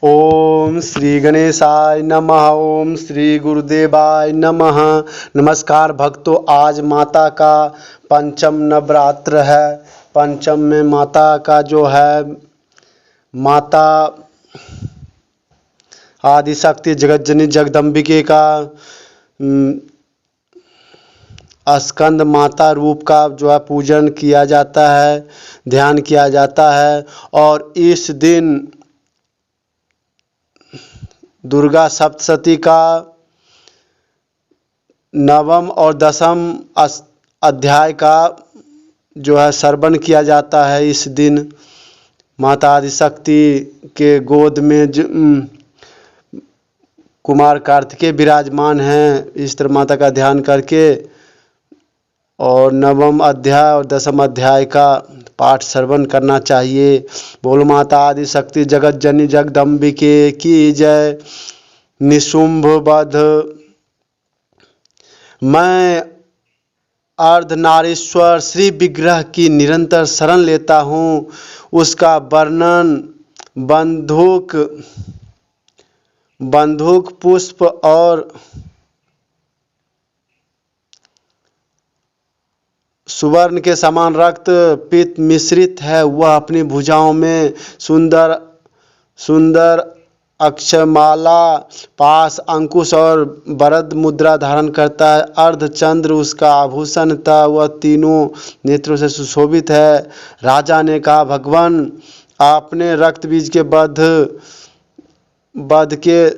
ओम श्री गणेशाय नमः। ओम श्री गुरुदेवाय नमः। नमस्कार भक्तों, आज माता का पंचम नवरात्र है। पंचम में माता का जो है, माता आदिशक्ति जगतजननी जगदम्बिके का स्कंद माता रूप का जो है पूजन किया जाता है, ध्यान किया जाता है। और इस दिन दुर्गा सप्तशती का नवम और दसम अध्याय का जो है श्रवण किया जाता है। इस दिन माता आदिशक्ति के गोद में कुमार कार्तिकेय विराजमान हैं। इस तरह माता का ध्यान करके और नवम अध्याय और दसम अध्याय का पाठ श्रवण करना चाहिए। बोलो माता आदिशक्ति जगत जननी जगदम्बिके की जय। निशुंभ वध। मैं अर्धनारीश्वर श्री विग्रह की निरंतर शरण लेता हूँ। उसका वर्णन बंदूक पुष्प और सुवर्ण के समान रक्त पीत मिश्रित है। वह अपनी भुजाओं में सुंदर अक्षमाला, पास, अंकुश और वरद मुद्रा धारण करता है। अर्धचंद्र उसका आभूषण था। वह तीनों नेत्रों से सुशोभित है। राजा ने कहा, भगवान, आपने रक्त बीज के वध के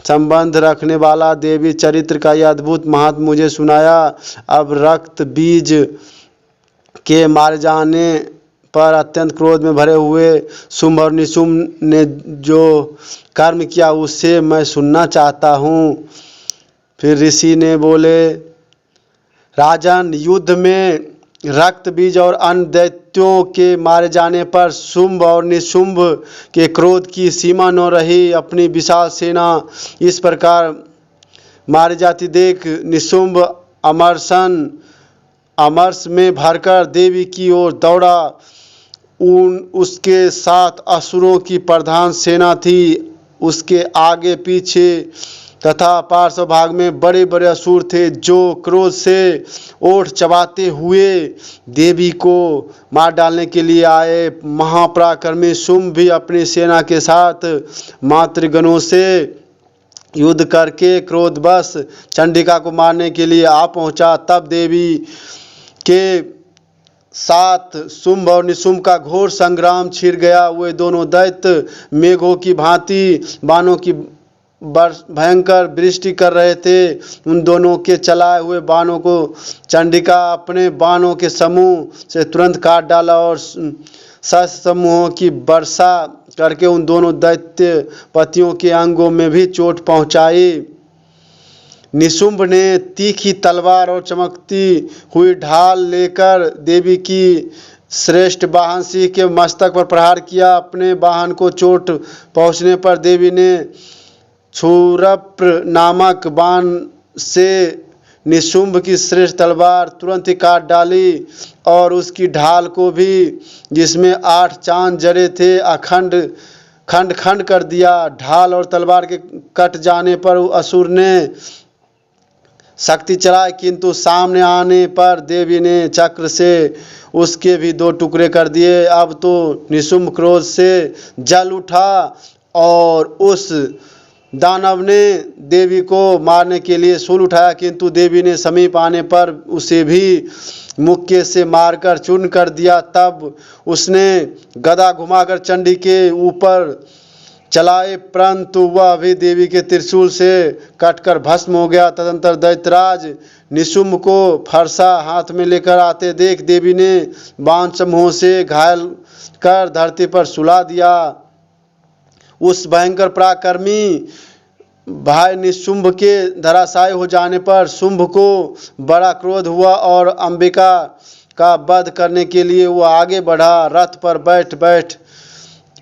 संबंध रखने वाला देवी चरित्र का यह अद्भुत महात्म्य मुझे सुनाया। अब रक्त बीज के मारे जाने पर अत्यंत क्रोध में भरे हुए शुंभ और निशुंभ ने जो कर्म किया उससे मैं सुनना चाहता हूँ। फिर ऋषि ने बोले, राजन, युद्ध में रक्त बीज और अन्य दैत्यों के मारे जाने पर शुंभ और निशुंभ के क्रोध की सीमा न रही। अपनी विशाल सेना इस प्रकार मारी जाती देख निशुंभ अमरस में भरकर देवी की ओर दौड़ा। उसके साथ असुरों की प्रधान सेना थी। उसके आगे पीछे तथा पार्श्व भाग में बड़े बड़े असुर थे जो क्रोध से ओठ चबाते हुए देवी को मार डालने के लिए आए। महापराक्रमी शुंभ भी अपनी सेना के साथ मातृगणों से युद्ध करके क्रोधवश चंडिका को मारने के लिए आ पहुंचा। तब देवी के साथ शुंभ और निशुंभ का घोर संग्राम छिड़ गया। वे दोनों दैत्य मेघों की भांति बाणों की भयंकर वृष्टि कर रहे थे। उन दोनों के चलाए हुए बाणों को चंडिका अपने बाणों के समूह से तुरंत काट डाला और शस्त्र समूहों की वर्षा करके उन दोनों दैत्य पतियों के अंगों में भी चोट पहुंचाई। निशुंभ ने तीखी तलवार और चमकती हुई ढाल लेकर देवी की श्रेष्ठ वाहन सिंह के मस्तक पर प्रहार किया। अपने वाहन को चोट पहुंचने पर देवी ने क्षुरप्र नामक बाण से निशुंभ की श्रेष्ठ तलवार तुरंत ही काट डाली और उसकी ढाल को भी, जिसमें 8 चांद जड़े थे, खंड खंड कर दिया। ढाल और तलवार के कट जाने पर असुर ने शक्ति चलाई, किंतु सामने आने पर देवी ने चक्र से उसके भी 2 टुकड़े कर दिए। अब तो निशुंभ क्रोध से जल उठा और उस दानव ने देवी को मारने के लिए शूल उठाया, किंतु देवी ने समीप आने पर उसे भी मुक्के से मारकर चूर्ण कर दिया। तब उसने गदा घुमाकर चंडी के ऊपर चलाए, परंतु वह भी देवी के त्रिशूल से कटकर भस्म हो गया। तदंतर दैत्यराज निशुंभ को फरसा हाथ में लेकर आते देख देवी ने बाण समूहों से घायल कर धरती पर सुला दिया। उस भयंकर पराक्रमी भाई निशुंभ के धराशायी हो जाने पर शुंभ को बड़ा क्रोध हुआ और अंबिका का वध करने के लिए वह आगे बढ़ा। रथ पर बैठ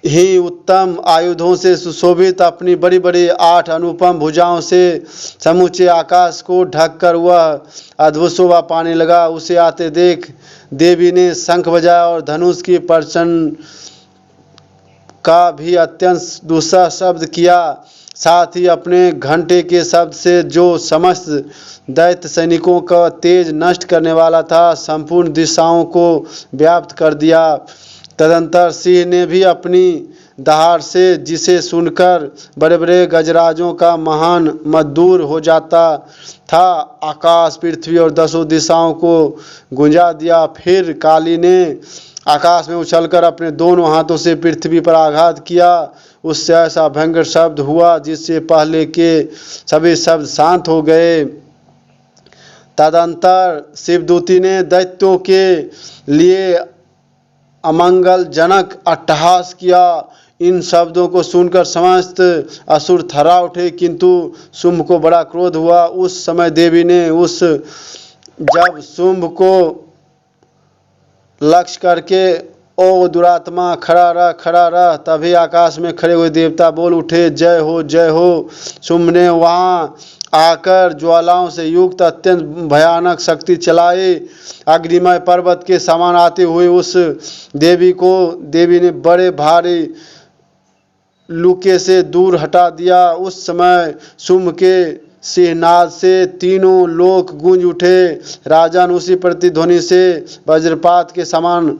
ही उत्तम आयुधों से सुशोभित अपनी बड़ी बड़ी 8 अनुपम भुजाओं से समूचे आकाश को ढककर वह अद्भुत शोभा पाने लगा। उसे आते देख देवी ने शंख बजाया और धनुष की प्रचंड का भी अत्यंत दूसरा शब्द किया। साथ ही अपने घंटे के शब्द से जो समस्त दैत्य सैनिकों का तेज नष्ट करने वाला था, संपूर्ण दिशाओं को व्याप्त कर दिया। तदंतर सिंह ने भी अपनी दहाड़ से, जिसे सुनकर बड़े बड़े गजराजों का महान मद्दूर हो जाता था, आकाश, पृथ्वी और 10 दिशाओं को गुंजा दिया। फिर काली ने आकाश में उछलकर अपने दोनों हाथों से पृथ्वी पर आघात किया। उससे ऐसा भयंकर शब्द हुआ जिससे पहले के सभी शब्द शांत हो गए। तदंतर शिवदूती ने दैत्यों के लिए अमंगलजनक अट्टहास किया। इन शब्दों को सुनकर समस्त असुर थर्रा उठे, किंतु शुंभ को बड़ा क्रोध हुआ। उस समय देवी ने जब शुंभ को लक्ष्य करके, ओ दुरात्मा, खड़ा रह। तभी आकाश में खड़े हुए देवता बोल उठे, जय हो, जय हो। शुंभ ने वहाँ आकर ज्वालाओं से युक्त अत्यंत भयानक शक्ति चलाई। अग्निमय पर्वत के समान आते हुए उस देवी ने बड़े भारी लुके से दूर हटा दिया। उस समय शुंभ के सिंहनाद से तीनों लोक गूंज उठे। राजन, उसी प्रतिध्वनि से वज्रपात के समान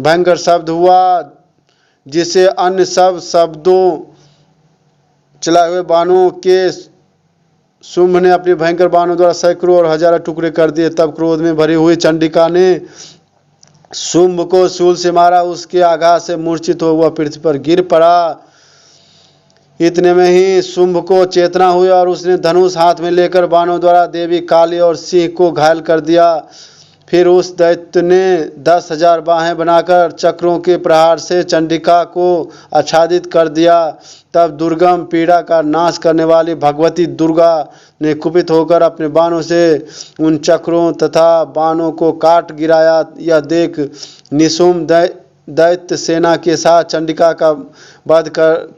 भयंकर शब्द हुआ, जिसे अन्य सब शब्दों चलाए हुए बाणों के शुंभ ने अपने भयंकर बाणों द्वारा सैकड़ों और हजारों टुकड़े कर दिए। तब क्रोध में भरी हुई चंडिका ने शुंभ को शूल से मारा। उसके आघात से मूर्छित हो वह पृथ्वी पर गिर पड़ा। इतने में ही शुंभ को चेतना हुई और उसने धनुष हाथ में लेकर बाणों द्वारा देवी काली और सिंह को घायल कर दिया। फिर उस दैत्य ने 10,000 बाहें बनाकर चक्रों के प्रहार से चंडिका को आच्छादित कर दिया। तब दुर्गम पीड़ा का नाश करने वाली भगवती दुर्गा ने कुपित होकर अपने बाणों से उन चक्रों तथा बाणों को काट गिराया। यह देख निशुंभ दैत्य सेना के साथ चंडिका का वध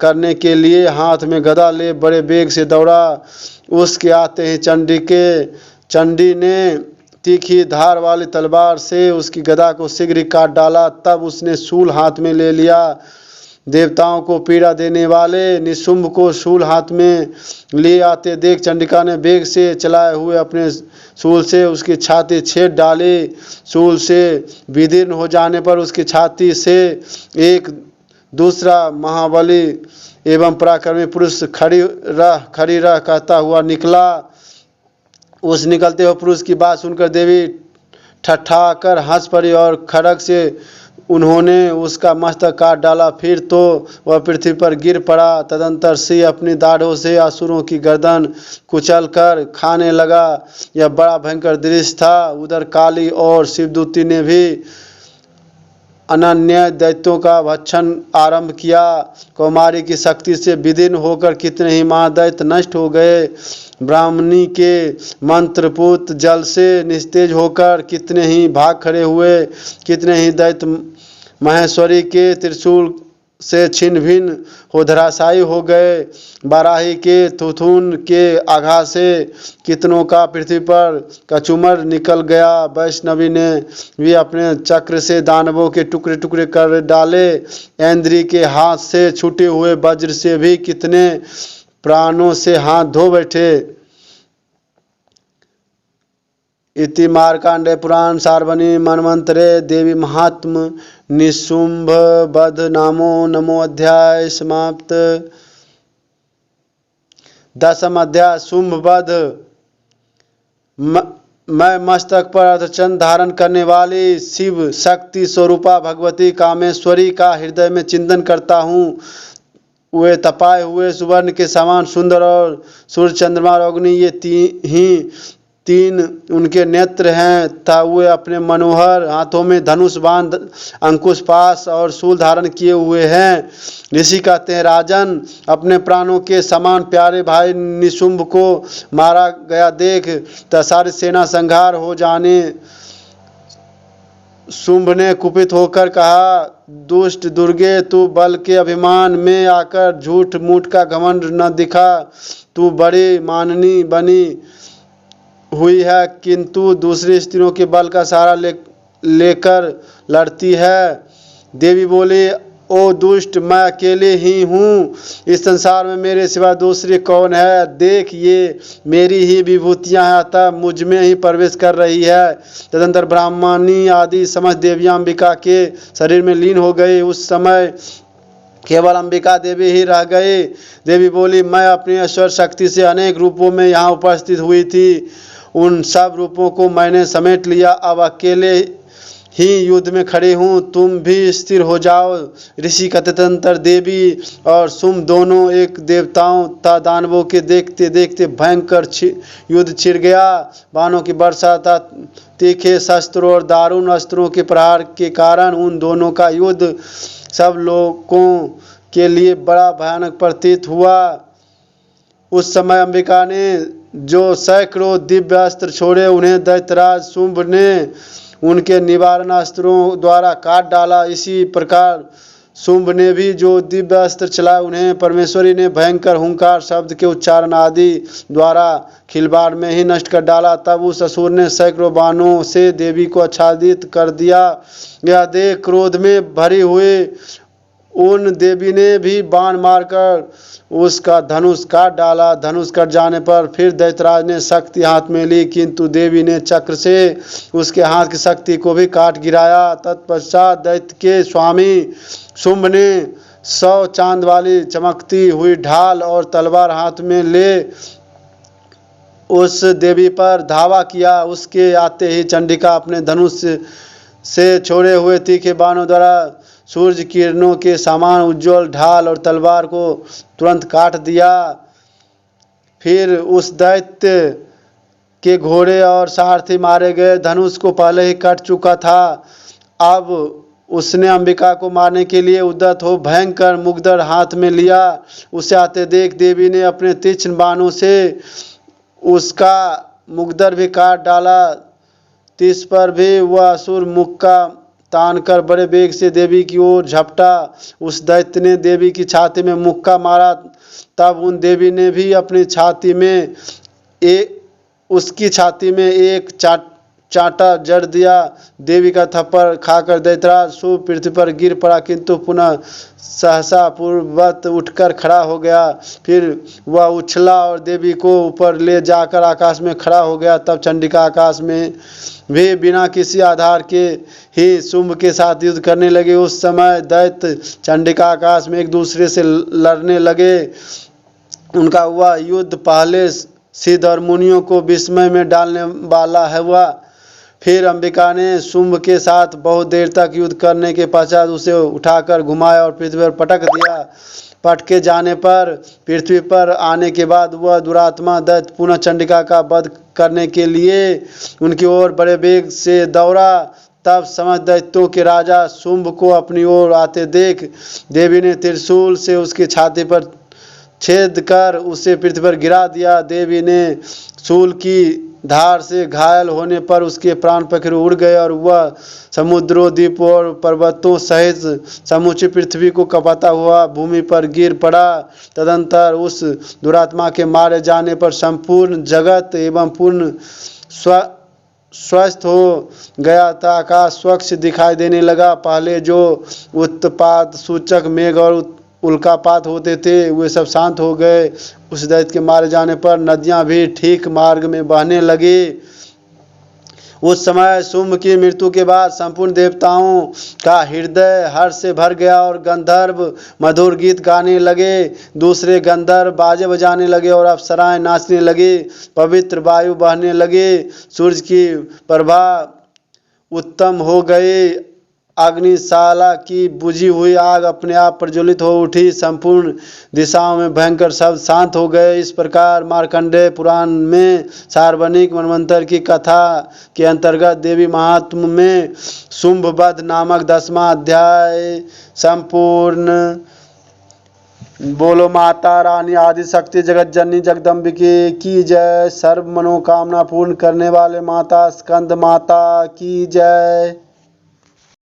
करने के लिए हाथ में गदा ले बड़े वेग से दौड़ा। उसके आते ही चंडी ने तीखी धार वाली तलवार से उसकी गदा को शीघ्र ही काट डाला। तब उसने शूल हाथ में ले लिया। देवताओं को पीड़ा देने वाले निशुंभ को शूल हाथ में ले आते देख चंडिका ने वेग से चलाए हुए अपने शूल से उसकी छाती छेद डाली। शूल से विदीर्ण हो जाने पर उसकी छाती से एक दूसरा महाबली एवं पराक्रमी पुरुष खड़ी रह कहता हुआ निकला। उस निकलते हुए पुरुष की बात सुनकर देवी ठठाकर हंस पड़ी और खड्ग से उन्होंने उसका मस्तक काट डाला। फिर तो वह पृथ्वी पर गिर पड़ा। तदंतर सिंह अपनी दाढ़ों से असुरों की गर्दन कुचल कर खाने लगा। यह बड़ा भयंकर दृश्य था। उधर काली और शिवदूती ने भी अनन्य दैत्यों का भक्षण आरंभ किया। कौमारी की शक्ति से विदीर्ण होकर कितने ही महादैत्य नष्ट हो गए। ब्राह्मणी के मंत्रपूत जल से निस्तेज होकर कितने ही भाग खड़े हुए। कितने ही दैत्य महेश्वरी के त्रिशूल से छिन्न भिन्न हो धराशायी हो गए। बाराही के थुथुन के आघात से कितनों का पृथ्वी पर कचूमर निकल गया। वैष्णवी ने भी अपने चक्र से दानवों के टुकड़े टुकड़े कर डाले। ऐन्द्री के हाथ से छूटे हुए वज्र से भी कितने प्राणों से हाथ धो बैठे। इति मार्कांडेय पुराण सार्वजनिक मन्वंतरे देवी महात्म निशुंभ वध नमो अध्याय समाप्त। 10वां अध्याय शुंभ वध। मैं मस्तक पर अर्धचंद्र धारण करने वाली शिव शक्ति स्वरूपा भगवती कामेश्वरी का हृदय में चिंतन करता हूँ। वे तपाए हुए सुवर्ण के समान सुंदर और सूर्य चंद्रमा और अग्नि ये तीन उनके नेत्र हैं तथा वे अपने मनोहर हाथों में धनुष बाण, अंकुश पाश और शूल धारण किए हुए हैं। ऋषि कहते हैं, राजन, अपने प्राणों के समान प्यारे भाई निशुंभ को मारा गया देख सारी सेना संहार हो जाने शुंभ ने कुपित होकर कहा, दुष्ट दुर्गे, तू बल के अभिमान में आकर झूठ मूठ का घमंड न दिखा। तू बड़ी माननी बनी हुई है, किंतु दूसरी स्त्रियों के बल का सहारा लेकर लड़ती है। देवी बोली, ओ दुष्ट, मैं अकेले ही हूँ, इस संसार में मेरे सिवा दूसरे कौन है। देख, ये मेरी ही विभूतियाँ हैं, अतः मुझ में ही प्रवेश कर रही है। तदंतर ब्राह्मणी आदि समस्त देवियाँ अंबिका के शरीर में लीन हो गई। उस समय केवल अंबिका देवी ही रह गई। देवी बोली, मैं अपनी ऐश्वर्य शक्ति से अनेक रूपों में यहाँ उपस्थित हुई थी, उन सब रूपों को मैंने समेट लिया, अब अकेले ही युद्ध में खड़े हूँ, तुम भी स्थिर हो जाओ। ऋषि तदंतर देवी और सुम दोनों एक देवताओं तथा दानवों के देखते देखते भयंकर युद्ध छिड़ गया। बाणों की वर्षा तथा तीखे शस्त्रों और दारुण अस्त्रों के प्रहार के कारण उन दोनों का युद्ध सब लोगों के लिए बड़ा भयानक प्रतीत हुआ। उस समय अंबिका ने जो सैकड़ों दिव्य अस्त्र छोड़े, उन्हें दैत्यराज शुंभ ने उनके निवारण अस्त्रों द्वारा काट डाला। इसी प्रकार शुंभ ने भी जो दिव्य अस्त्र चलाए, उन्हें परमेश्वरी ने भयंकर हुंकार शब्द के उच्चारण आदि द्वारा खिलवाड़ में ही नष्ट कर डाला। तब उस असुर ने सैकड़ों बाणों से देवी को आच्छादित कर दिया। यह देख क्रोध में भरी हुई उन देवी ने भी बाण मारकर उसका धनुष काट डाला। धनुष कट जाने पर फिर दैत्यराज ने शक्ति हाथ में ली, किंतु देवी ने चक्र से उसके हाथ की शक्ति को भी काट गिराया। तत्पश्चात दैत्य के स्वामी शुंभ ने 100 चांद वाली चमकती हुई ढाल और तलवार हाथ में ले उस देवी पर धावा किया। उसके आते ही चंडिका अपने धनुष से छोड़े हुए तीखे बाणों द्वारा सूर्य किरणों के समान उज्ज्वल ढाल और तलवार को तुरंत काट दिया। फिर उस दैत्य के घोड़े और सारथी मारे गए। धनुष को पहले ही कट चुका था, अब उसने अंबिका को मारने के लिए उद्यत हो भयंकर मुग्दर हाथ में लिया। उसे आते देख देवी ने अपने तीक्ष्ण बाणों से उसका मुग्दर भी काट डाला। तिस पर भी वह असुर मुक्का तानकर बड़े वेग से देवी की ओर झपटा। उस दैत्य ने देवी की छाती में मुक्का मारा। तब उन देवी ने भी अपनी छाती में उसकी छाती में एक चांटा जड़ दिया। देवी का थप्पड़ खाकर दैत्यराज शुंभ पृथ्वी पर गिर पड़ा, किंतु पुनः सहसा पूर्ववत उठकर खड़ा हो गया। फिर वह उछला और देवी को ऊपर ले जाकर आकाश में खड़ा हो गया। तब चंडिका आकाश में भी बिना किसी आधार के ही शुंभ के साथ युद्ध करने लगे। उस समय दैत्य चंडिका आकाश में एक दूसरे से लड़ने लगे। उनका वह युद्ध पहले सिद्ध और मुनियों को विस्मय में डालने वाला है हुआ। फिर अंबिका ने शुंभ के साथ बहुत देर तक युद्ध करने के पश्चात उसे उठाकर घुमाया और पृथ्वी पर पटक दिया। पटके जाने पर पृथ्वी पर आने के बाद वह दुरात्मा दैत्य पुनः चंडिका का वध करने के लिए उनकी ओर बड़े वेग से दौड़ा। तब समस्त दैत्यों के राजा शुंभ को अपनी ओर आते देख देवी ने त्रिशूल से उसकी छाती पर छेद कर उसे पृथ्वी पर गिरा दिया। देवी ने शूल की धार से घायल होने पर उसके प्राण पखेरु उड़ गए और वह समुद्रों, द्वीपों और पर्वतों सहित समूची पृथ्वी को कपाता हुआ भूमि पर गिर पड़ा। तदंतर उस दुरात्मा के मारे जाने पर संपूर्ण जगत एवं पूर्ण स्वस्थ हो गया था। आकाश स्वच्छ दिखाई देने लगा। पहले जो उत्पात सूचक मेघ और उल्कापात होते थे वे सब शांत हो गए। उस दैत्य के मारे जाने पर नदियां भी ठीक मार्ग में बहने लगी। उस समय शुंभ की मृत्यु के बाद संपूर्ण देवताओं का हृदय हर्ष से भर गया और गंधर्व मधुर गीत गाने लगे। दूसरे गंधर्व बाजे बजाने लगे और अप्सराएं नाचने लगी। पवित्र वायु बहने लगी। सूर्य की प्रभा उत्तम हो गई। अग्निशाला की बुझी हुई आग अपने आप प्रज्वलित हो उठी। संपूर्ण दिशाओं में भयंकर शब्द शांत हो गए। इस प्रकार मार्कंडेय पुराण में सार्वजनिक मनवंतर की कथा के अंतर्गत देवी महात्म्य में शुंभवध नामक 10वां अध्याय संपूर्ण। बोलो माता रानी आदि शक्ति जगत जननी जगदम्बिके की जय। सर्व मनोकामना पूर्ण करने वाले माता स्कंद माता की जय।